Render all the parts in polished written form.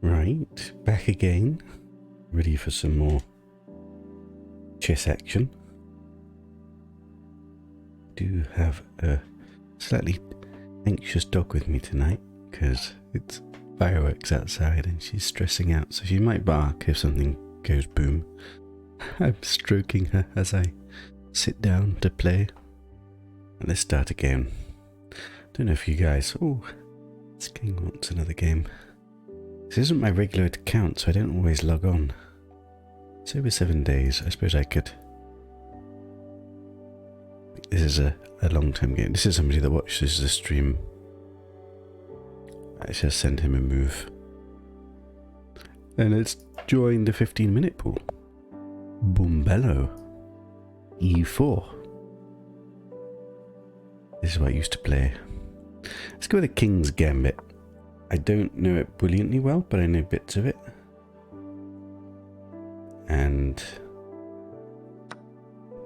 Right, back again. Ready for some more chess action. Do have a slightly anxious dog with me tonight because it's fireworks outside and she's stressing out, so she might bark if something goes boom. I'm stroking her as I sit down to play. And let's start again. Don't know if you guys... Oh, this game wants another game. This isn't my regular account, so I don't always log on. It's over 7 days. I suppose I could... This is a long-term game. This is somebody that watches the stream. I just send him a move. And it's joined the 15-minute pool. Bumbello. E4. This is what I used to play. Let's go with the King's Gambit. I don't know it brilliantly well, but I know bits of it. And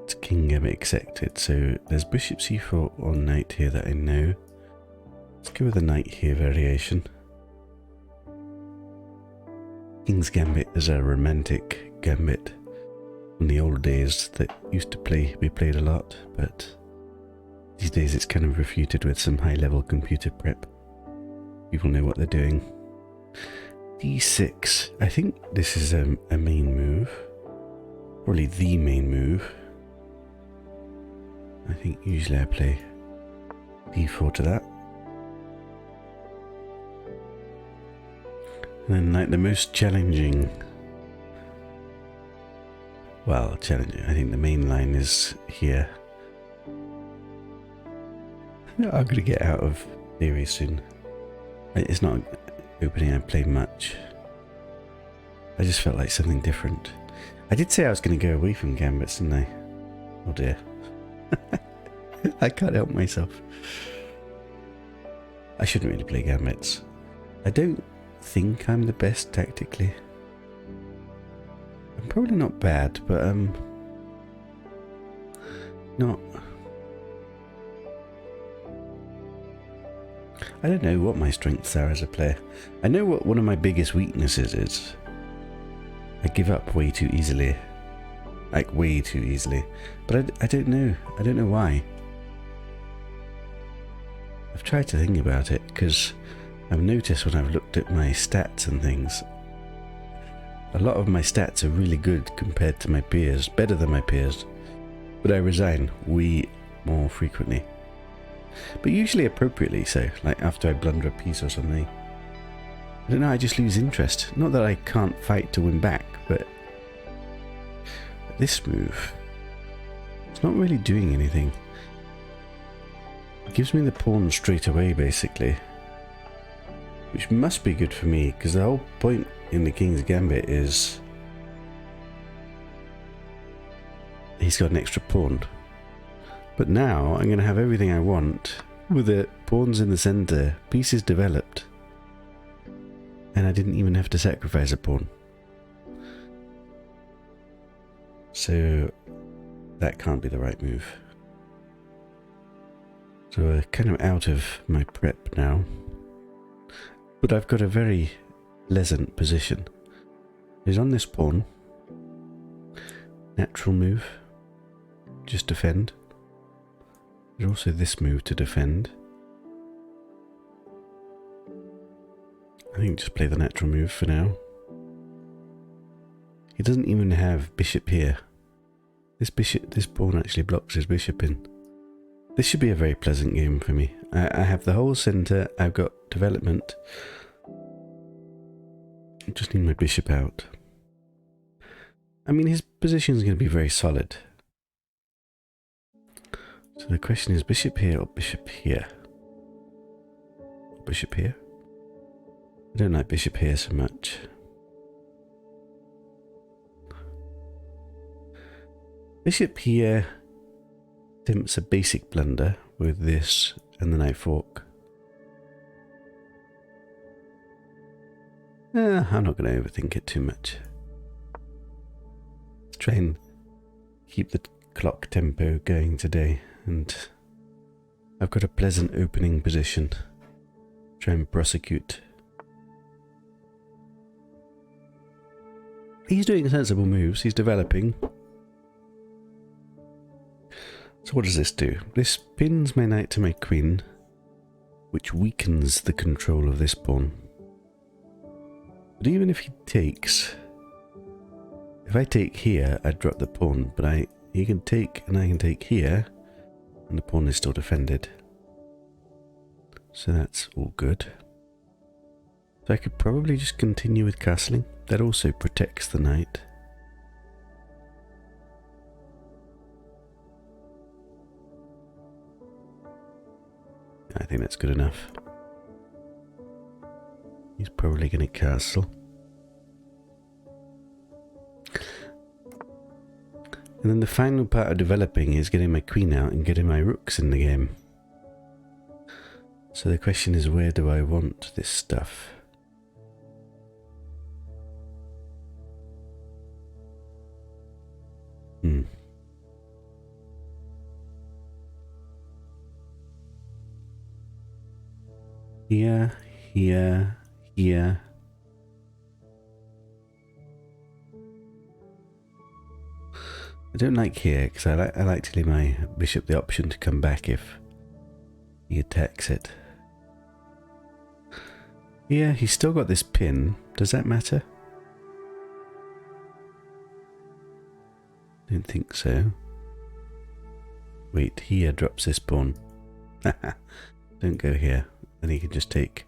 it's King Gambit accepted. So there's Bishop C4 or Knight here that I know. Let's go with the Knight here variation. King's Gambit is a romantic gambit from the old days that used to be played a lot, but these days it's kind of refuted with some high-level computer prep. People know what they're doing. D6. I think this is a main move. Probably the main move. I think usually I play D4 to that. And then like the most challenging... Well, challenging. I think the main line is here. I'm going to get out of theory soon. It's not an opening I play much. I just felt like something different. I did say I was going to go away from gambits, didn't I? Oh dear. I can't help myself. I shouldn't really play gambits. I don't think I'm the best tactically. I'm probably not bad, but not... I don't know what my strengths are as a player. I know what one of my biggest weaknesses is. I give up way too easily. Like, way too easily. But I don't know. I don't know why. I've tried to think about it, because I've noticed when I've looked at my stats and things, a lot of my stats are really good compared to my peers. Better than my peers. But I resign way more frequently. But usually appropriately so, like after I blunder a piece or something. I don't know, I just lose interest. Not that I can't fight to win back, but this move, it's not really doing anything. It gives me the pawn straight away, basically. Which must be good for me, because the whole point in the King's Gambit is he's got an extra pawn. But now I'm going to have everything I want with the pawns in the centre, pieces developed, and I didn't even have to sacrifice a pawn. So that can't be the right move. So we're kind of out of my prep now, but I've got a very pleasant position. He's on this pawn. Natural move. Just defend. There's also this move to defend. I think just play the natural move for now. He doesn't even have bishop here. This pawn actually blocks his bishop in. This should be a very pleasant game for me. I have the whole centre, I've got development. I just need my bishop out. I mean, his position is going to be very solid. So the question is bishop here or bishop here? Bishop here? I don't like bishop here so much. Bishop here attempts a basic blunder with this and the knight fork. I'm not going to overthink it too much. Let's try and keep the clock tempo going today, and I've got a pleasant opening position. Try and prosecute. He's doing sensible moves. He's developing. So what does this do? This pins my knight to my queen, which weakens the control of this pawn. But even if he takes... If I take here, I'd drop the pawn, but he can take and I can take here, and the pawn is still defended. So that's all good. So I could probably just continue with castling. That also protects the knight. I think that's good enough. He's probably going to castle. And then the final part of developing is getting my queen out and getting my rooks in the game. So the question is, where do I want this stuff? Here, here, here. I don't like here because I like to leave my bishop the option to come back if he attacks it. Yeah, he's still got this pin. Does that matter? Don't think so. Wait, here drops this pawn. Don't go here. Then he can just take.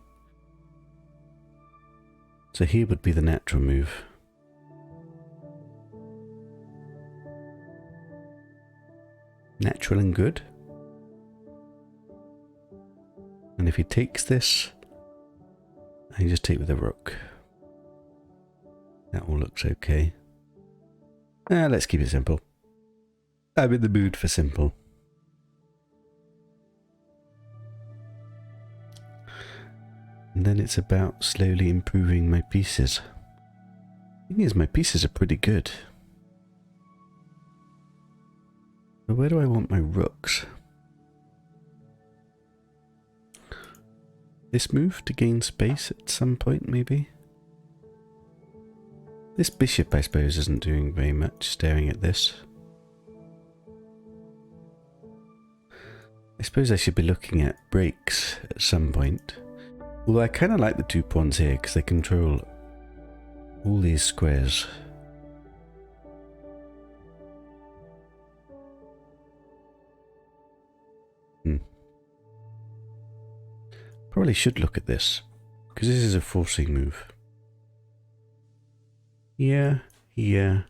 So here would be the natural move. Natural and good. And if he takes this, I just take with a rook. That all looks okay. Let's keep it simple. I'm in the mood for simple. And then it's about slowly improving my pieces. The thing is, my pieces are pretty good. But where do I want my rooks? This move to gain space at some point, maybe? This bishop, I suppose, isn't doing very much staring at this. I suppose I should be looking at breaks at some point. Although I kind of like the two pawns here because they control all these squares. Probably should look at this because this is a forcing move. Here, here,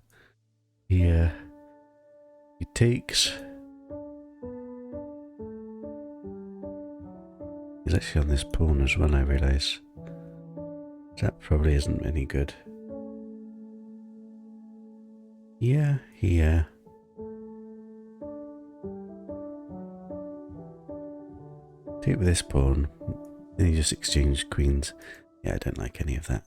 here. He takes. He's actually on this pawn as well, I realise. That probably isn't any good. Here, here. Take with this pawn. Then you just exchange queens. Yeah, I don't like any of that.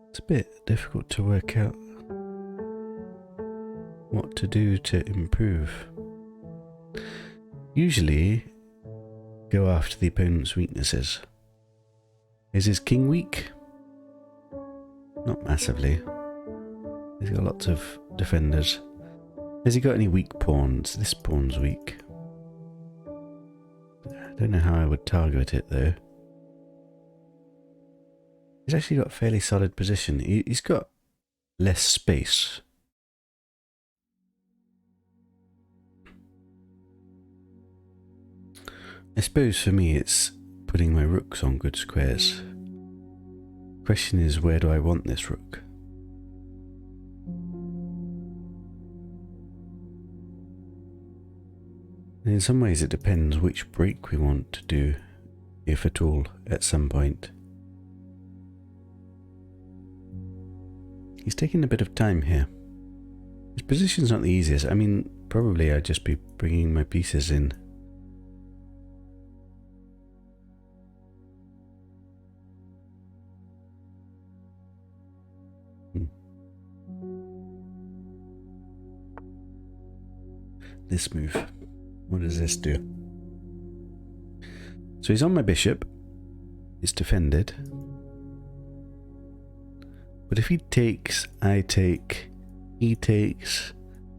It's a bit difficult to work out what to do to improve. Usually, go after the opponent's weaknesses. Is his king weak? Not massively. He's got lots of defenders. Has he got any weak pawns? This pawn's weak. I don't know how I would target it though. He's actually got a fairly solid position. He's got less space. I suppose for me it's putting my rooks on good squares. Question is, where do I want this rook? And in some ways it depends which break we want to do, if at all, at some point. He's taking a bit of time here. His position's not the easiest. I mean, probably I'd just be bringing my pieces in. This move. What does this do? So he's on my bishop. It's defended. But if he takes, I take, he takes,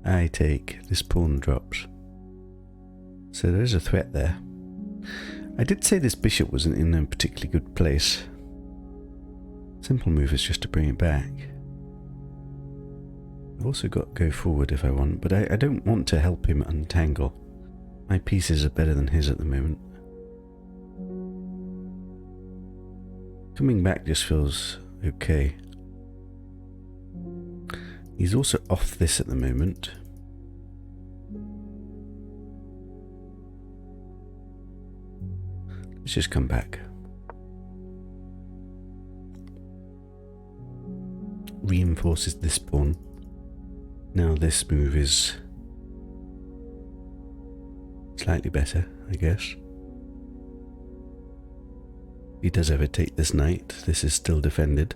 I take, this pawn drops. So there is a threat there. I did say this bishop wasn't in a particularly good place. Simple move is just to bring it back. I've also got to go forward if I want, but I don't want to help him untangle. My pieces are better than his at the moment. Coming back just feels okay. He's also off this at the moment. Let's just come back. Reinforces this pawn. Now this move is slightly better, I guess. He does ever take this knight. This is still defended.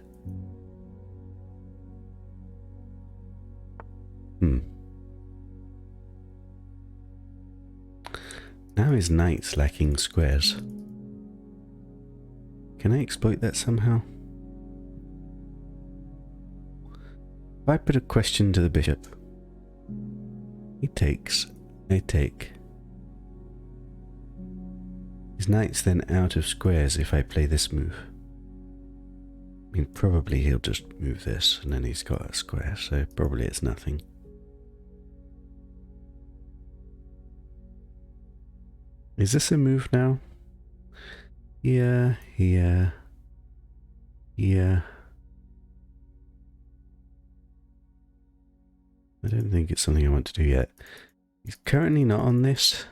Now his knight's lacking squares. Can I exploit that somehow? If I put a question to the bishop, he takes, I take. His knight's then out of squares if I play this move. I mean, probably he'll just move this and then he's got a square, so probably it's nothing. Is this a move now? Yeah. I don't think it's something I want to do yet. He's currently not on this.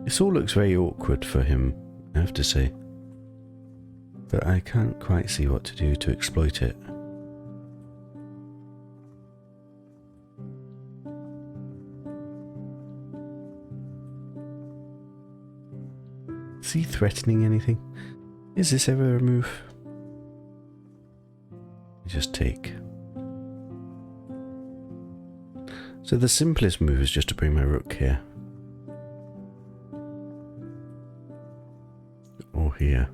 This all looks very awkward for him, I have to say. But I can't quite see what to do to exploit it. Is he threatening anything? Is this ever a move? Just take. So the simplest move is just to bring my rook here. Or here.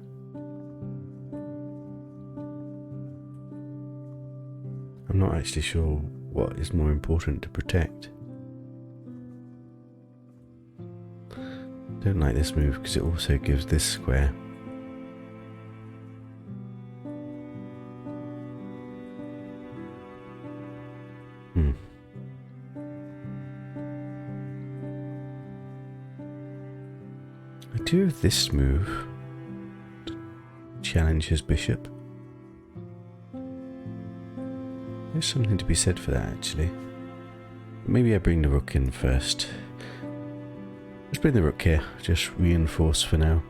I'm not actually sure what is more important to protect. Don't like this move because it also gives this square. I do have this move to challenge his bishop. There's something to be said for that actually. Maybe I bring the rook in first. Let's bring the rook here, just reinforce for now.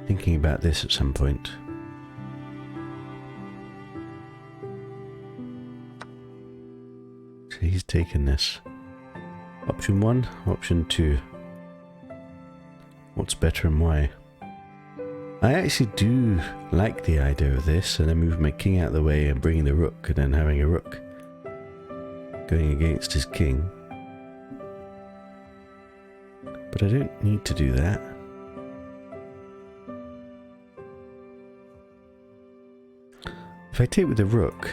Thinking about this at some point. So he's taken this. Option 1, option 2. What's better and why? I actually do like the idea of this, and then move my king out of the way and bringing the rook, and then having a rook going against his king. But I don't need to do that. If I take with the rook,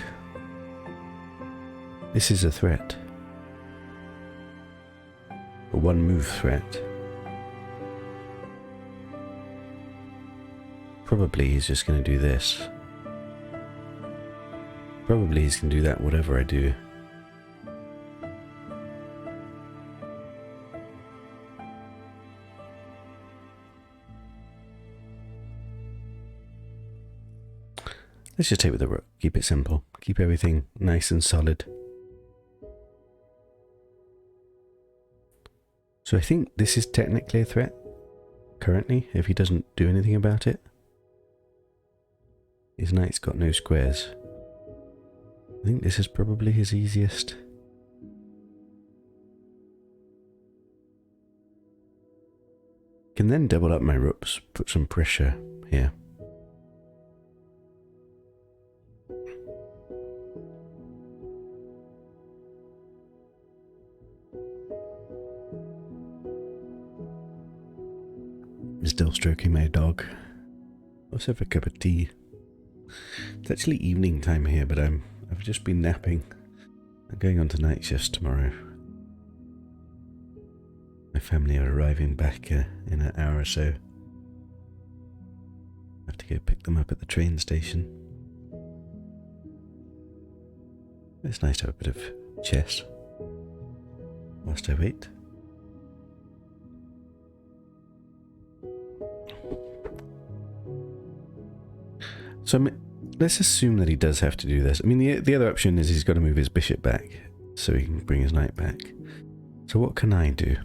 this is a threat. A one move threat. Probably he's just going to do this. Probably he's going to do that whatever I do. Let's just take with the rook. Keep it simple. Keep everything nice and solid. So I think this is technically a threat. Currently, if he doesn't do anything about it. His knight's got no squares. I think this is probably his easiest. Can then double up my rooks, put some pressure here. still stroking my dog. Also have a cup of tea. It's actually evening time here, but I've just been napping. I'm going on to night shifts tomorrow. My family are arriving back in an hour or so. I have to go pick them up at the train station. It's nice to have a bit of chess whilst I wait. So let's assume that he does have to do this. I mean, the other option is he's got to move his bishop back so he can bring his knight back. So what can I do?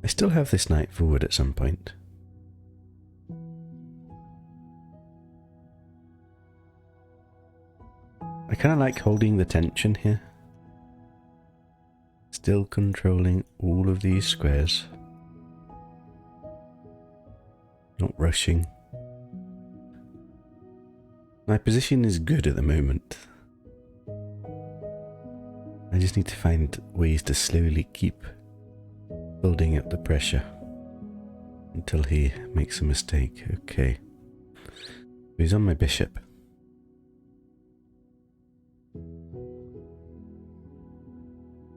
I still have this knight forward at some point. I kind of like holding the tension here. Still controlling all of these squares. Not rushing. My position is good at the moment. I just need to find ways to slowly keep building up the pressure until he makes a mistake. Okay. He's on my bishop.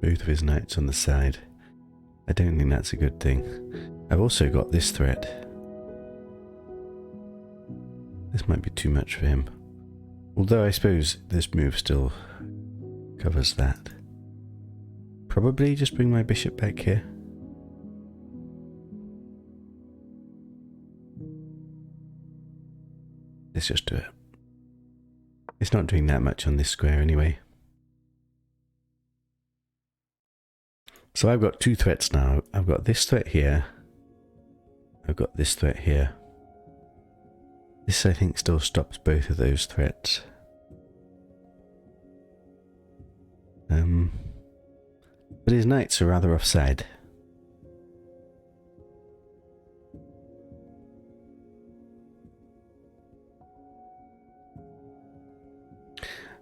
Both of his knights on the side. I don't think that's a good thing. I've also got this threat. This might be too much for him. Although I suppose this move still covers that. Probably just bring my bishop back here. Let's just do it. It's not doing that much on this square anyway. So I've got two threats now. I've got this threat here. I've got this threat here. This, I think, still stops both of those threats. But his knights are rather offside.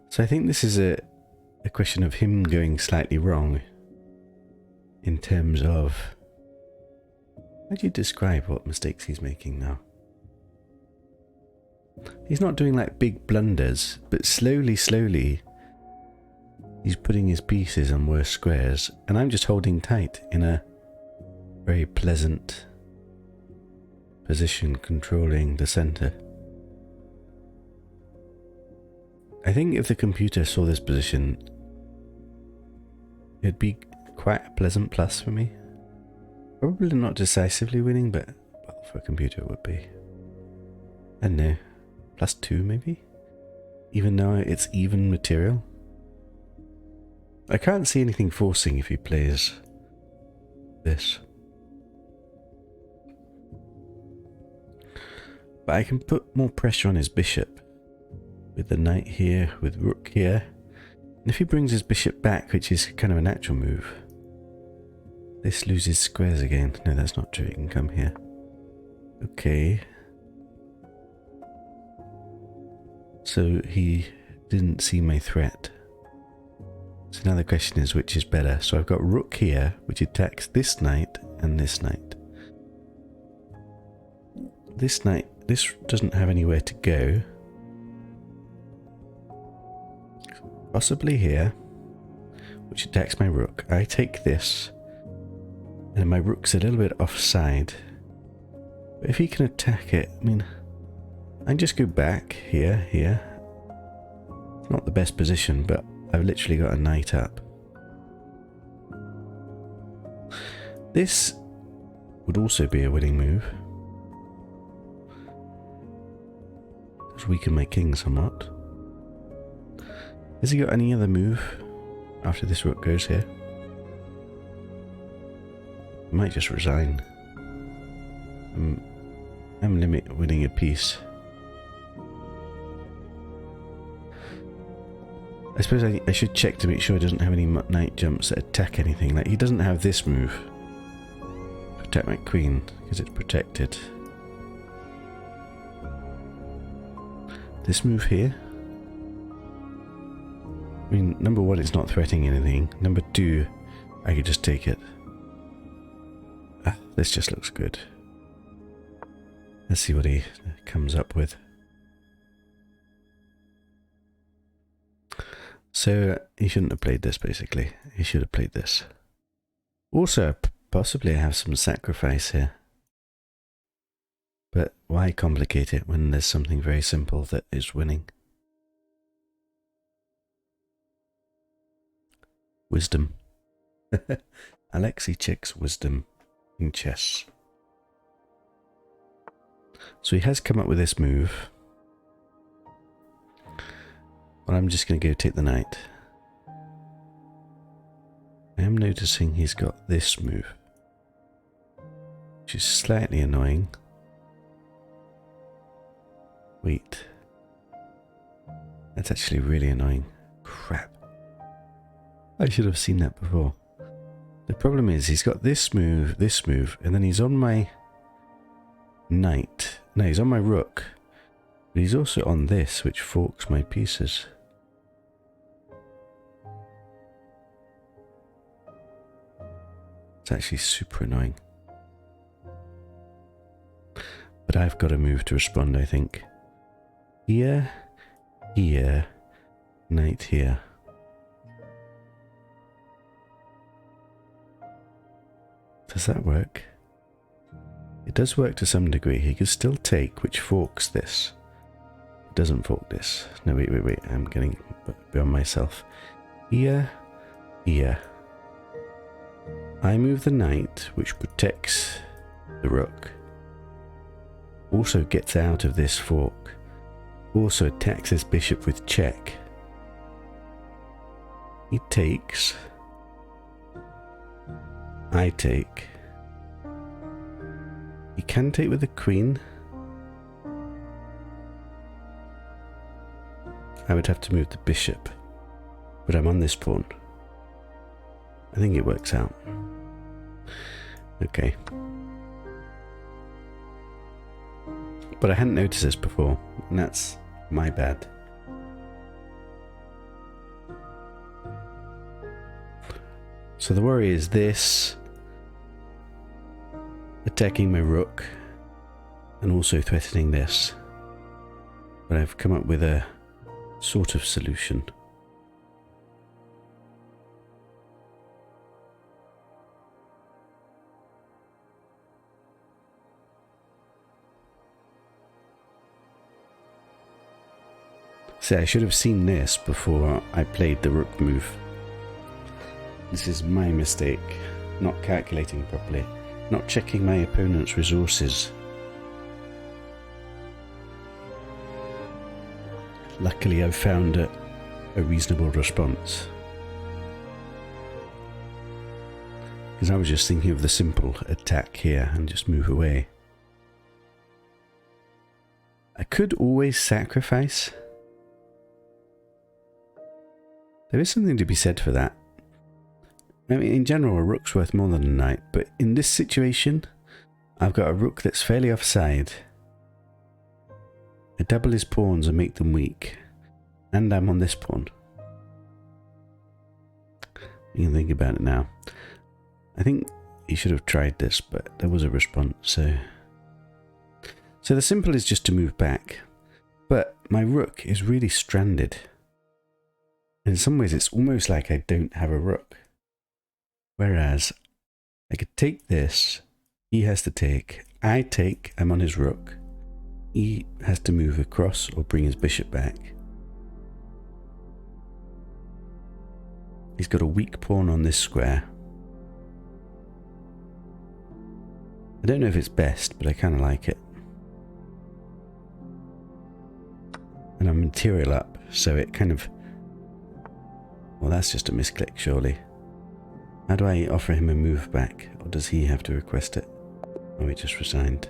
So I think this is a question of him going slightly wrong in terms of... How do you describe what mistakes he's making now? He's not doing like big blunders, but slowly, he's putting his pieces on worse squares, and I'm just holding tight in a very pleasant position, controlling the center. I think if the computer saw this position, it'd be quite a pleasant plus for me. Probably not decisively winning, but well, for a computer it would be. I don't know, +2 maybe? Even though it's even material. I can't see anything forcing if he plays this. But I can put more pressure on his bishop. With the knight here, with rook here. And if he brings his bishop back, which is kind of a natural move, this loses squares again. No, that's not true. It can come here. Okay. So he didn't see my threat. So now the question is, which is better? So I've got rook here, which attacks this knight and this knight. This knight, this doesn't have anywhere to go. Possibly here, which attacks my rook. I take this, and my rook's a little bit offside. But if he can attack it, I mean, I can just go back here. It's not the best position, but I've literally got a knight up. This would also be a winning move. Just weaken my king somewhat. Has he got any other move after this rook goes here? I might just resign. I'm limit winning a piece. I suppose I should check to make sure he doesn't have any knight jumps that attack anything. Like, he doesn't have this move to attack my queen because it's protected. This move here. I mean, number one, it's not threatening anything. Number two, I could just take it. Ah, this just looks good. Let's see what he comes up with. So, he shouldn't have played this, basically. He should have played this. Also, possibly I have some sacrifice here. But why complicate it when there's something very simple that is winning? Wisdom. Alexicek's wisdom in chess. So he has come up with this move. Well, I'm just going to go take the knight. I am noticing he's got this move, which is slightly annoying. Wait. That's actually really annoying. Crap. I should have seen that before. The problem is he's got this move, and then he's on my knight. No, he's on my rook. But he's also on this, which forks my pieces. It's actually super annoying. But I've got a move to respond, I think. Here, here, knight here. Does that work? It does work to some degree. He can still take, which forks this. It doesn't fork this. No, wait. I'm getting beyond myself. Here, here. I move the knight, which protects the rook. Also gets out of this fork. Also attacks his bishop with check. He takes. I take. He can take with the queen. I would have to move the bishop, but I'm on this pawn. I think it works out. Okay. But I hadn't noticed this before, and that's my bad. So the worry is this, attacking my rook, and also threatening this. But I've come up with a sort of solution. See, I should have seen this before I played the rook move. This is my mistake, not calculating properly, not checking my opponent's resources. Luckily, I've found a reasonable response. Because I was just thinking of the simple attack here and just move away. I could always sacrifice. There is something to be said for that. I mean, in general, a rook's worth more than a knight, but in this situation, I've got a rook that's fairly offside. I double his pawns and make them weak, and I'm on this pawn. You can think about it now. I think he should have tried this, but there was a response, so the simple is just to move back. But my rook is really stranded. In some ways, it's almost like I don't have a rook. Whereas, I could take this, he has to take, I take, I'm on his rook. He has to move across or bring his bishop back. He's got a weak pawn on this square. I don't know if it's best, but I kind of like it. And I'm material up, so it kind of... Well, that's just a misclick, surely. How do I offer him a move back? Or does he have to request it? Oh, he just resigned.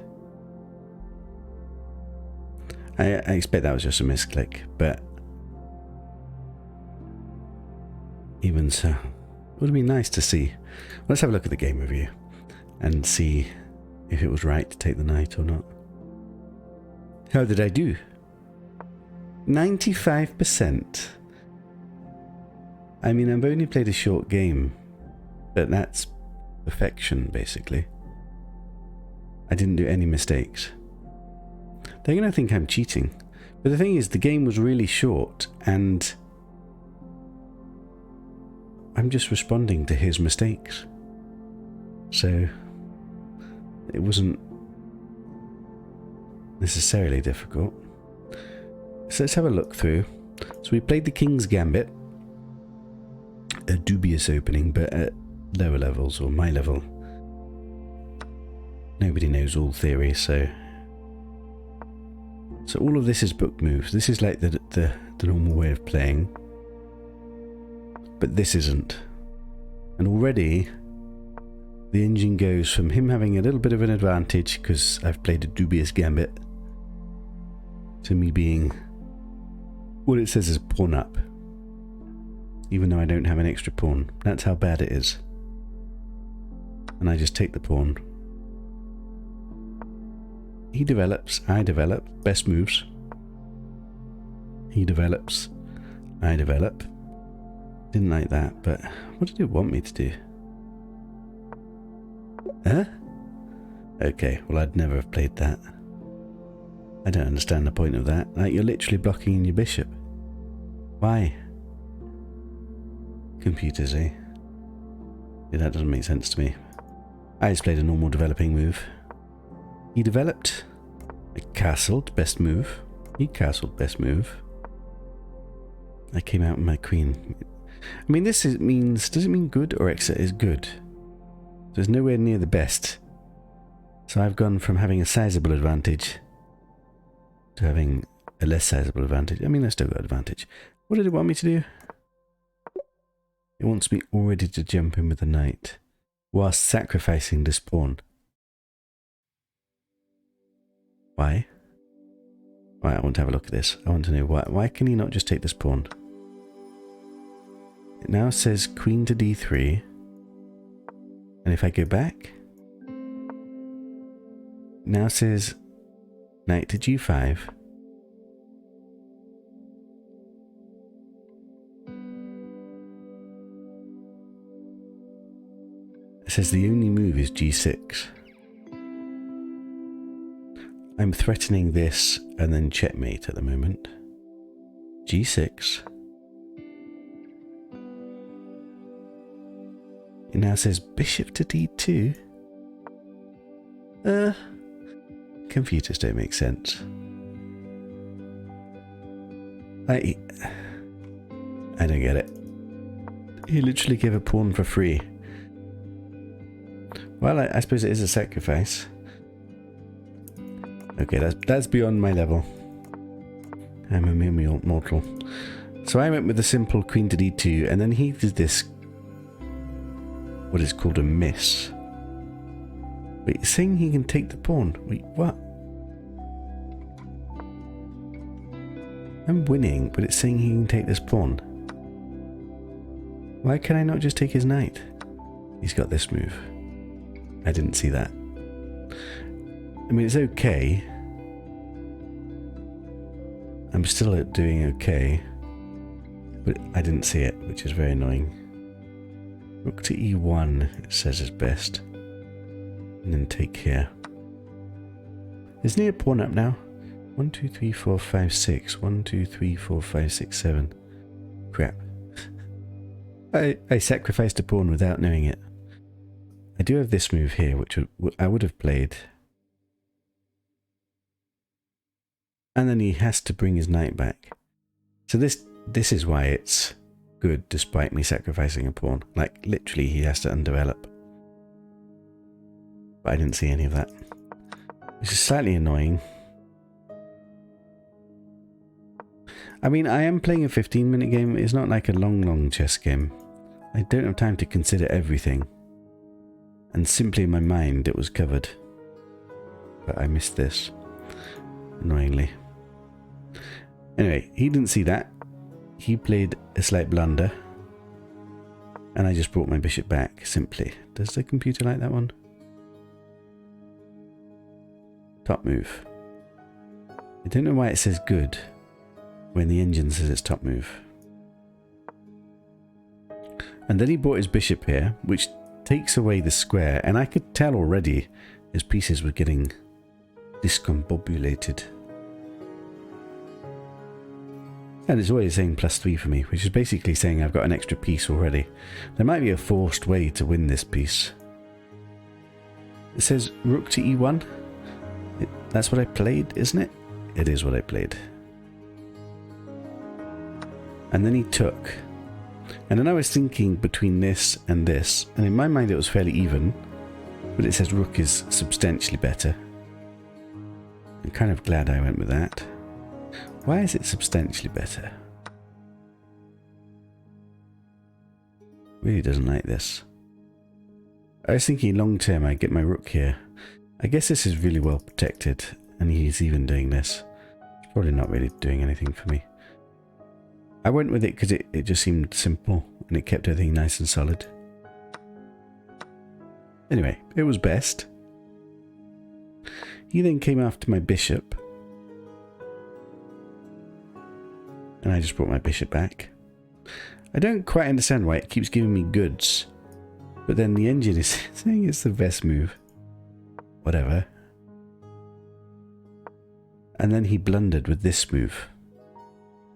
I expect that was just a misclick, but... Even so, it would be nice to see. Let's have a look at the game review and see if it was right to take the knight or not. How did I do? 95%. I mean, I've only played a short game, but that's perfection, basically. I didn't do any mistakes. They're going to think I'm cheating. But the thing is, the game was really short, and I'm just responding to his mistakes. So it wasn't necessarily difficult. So let's have a look through. So we played the King's Gambit. A dubious opening, but at lower levels, or my level. Nobody knows all theory, so all of this is book moves. This is like the normal way of playing. But this isn't. And already the engine goes from him having a little bit of an advantage because I've played a dubious gambit to me being what it says is pawn up. Even though I don't have an extra pawn. That's how bad it is. And I just take the pawn. He develops, I develop, best moves. He develops, I develop. Didn't like that, but what did it want me to do? Huh? Okay, well I'd never have played that. I don't understand the point of that. Like, you're literally blocking your bishop. Why? Computers, eh? Yeah, that doesn't make sense to me. I just played a normal developing move. He developed. I castled, best move. He castled, best move. I came out with my queen. I mean, does it mean good or exit is good? So it's nowhere near the best. So I've gone from having a sizable advantage to having a less sizable advantage. I mean, I still got advantage. What did it want me to do? It wants me already to jump in with the knight whilst sacrificing this pawn. Why? Right, I want to have a look at this. I want to know why can he not just take this pawn? It now says queen to d3. And if I go back, it now says knight to g5. It says the only move is g6. I'm threatening this and then checkmate at the moment. g6. It now says bishop to d2. Computers don't make sense. I don't get it. He literally gave a pawn for free. Well, I suppose it is a sacrifice. Okay, that's beyond my level. I'm a mere mortal. So I went with the simple queen to d2, and then he did this, what is called a miss. Wait, it's saying he can take the pawn. Wait, what? I'm winning, but it's saying he can take this pawn. Why can I not just take his knight? He's got this move. I didn't see that. I mean, it's okay. I'm still doing okay. But I didn't see it, which is very annoying. Rook to e1, it says is best. And then take here. Isn't he a pawn up now? 1, 2, 3, 4, 5, 6. 1, 2, 3, 4, 5, 6, 7. Crap. I sacrificed a pawn without knowing it. I do have this move here, which I would have played. And then he has to bring his knight back. So this is why it's good, despite me sacrificing a pawn. Like, literally, he has to undevelop. But I didn't see any of that. Which is slightly annoying. I mean, I am playing a 15-minute game. It's not like a long chess game. I don't have time to consider everything. And simply in my mind, it was covered. But I missed this. Annoyingly. Anyway, he didn't see that. He played a slight blunder. And I just brought my bishop back, simply. Does the computer like that one? Top move. I don't know why it says good when the engine says it's top move. And then he brought his bishop here, which takes away the square, and I could tell already his pieces were getting discombobulated. And it's always saying +3 for me, which is basically saying I've got an extra piece already. There might be a forced way to win this piece. It says rook to e1. That's what I played, isn't it? It is what I played. And then he took. And then I was thinking between this, and in my mind it was fairly even, but it says rook is substantially better. I'm kind of glad I went with that. Why is it substantially better? Really doesn't like this. I was thinking long term I'd get my rook here. I guess this is really well protected, and he's even doing this. It's probably not really doing anything for me. I went with it because it just seemed simple, and it kept everything nice and solid. Anyway, it was best. He then came after my bishop, and I just brought my bishop back. I don't quite understand why it keeps giving me goods, but then the engine is saying it's the best move. Whatever. And then he blundered with this move.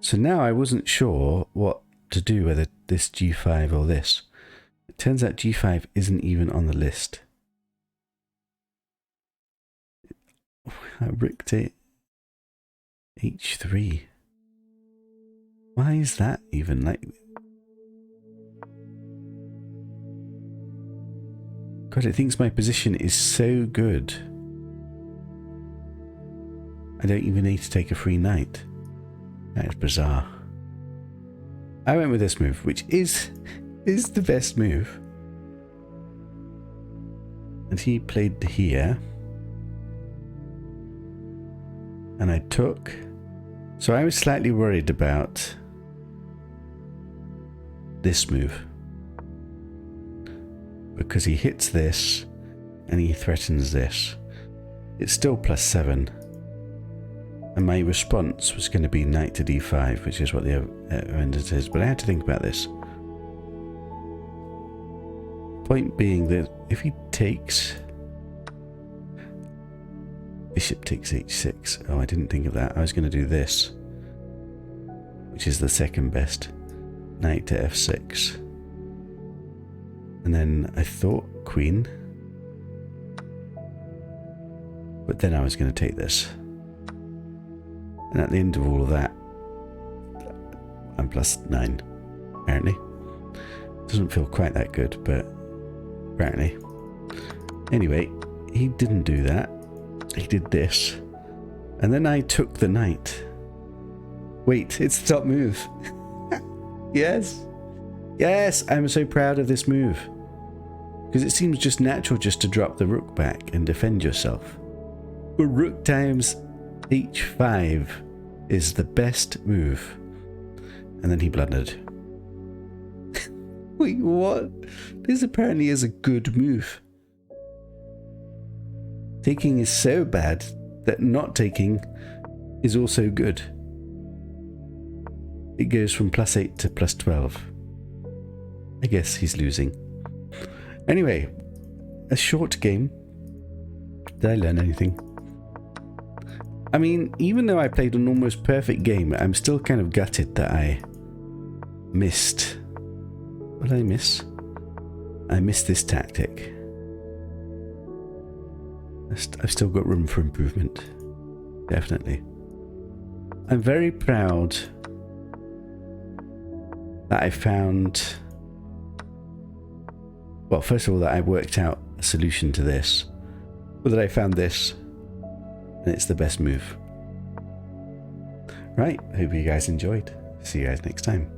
So now I wasn't sure what to do, whether this g5 or this. It turns out g5 isn't even on the list. Rook to h3. Why is that even like... God, it thinks my position is so good. I don't even need to take a free knight. That is bizarre. I went with this move, which is the best move. And he played here. And I took. So I was slightly worried about this move, because he hits this and he threatens this. It's still +7. And my response was going to be knight to d5, which is what the horrendous is. But I had to think about this. Point being that if he takes... Bishop takes h6. Oh, I didn't think of that. I was going to do this, which is the second best. Knight to f6. And then I thought queen. But then I was going to take this. And at the end of all of that, I'm +9, apparently. Doesn't feel quite that good, but apparently. Anyway, he didn't do that. He did this. And then I took the knight. Wait, it's the top move. Yes. Yes, I'm so proud of this move. Because it seems just natural just to drop the rook back and defend yourself. But rook times h5 is the best move. And then he blundered. Wait, what? This apparently is a good move. Taking is so bad that not taking is also good. It goes from +8 to +12. I guess he's losing. Anyway, a short game. Did I learn anything? I mean, even though I played an almost perfect game, I'm still kind of gutted that I missed. What did I miss? I missed this tactic. I've still got room for improvement. Definitely. I'm very proud that I found... Well, first of all, that I worked out a solution to this. Or that I found this. And it's the best move. Right, hope you guys enjoyed. See you guys next time.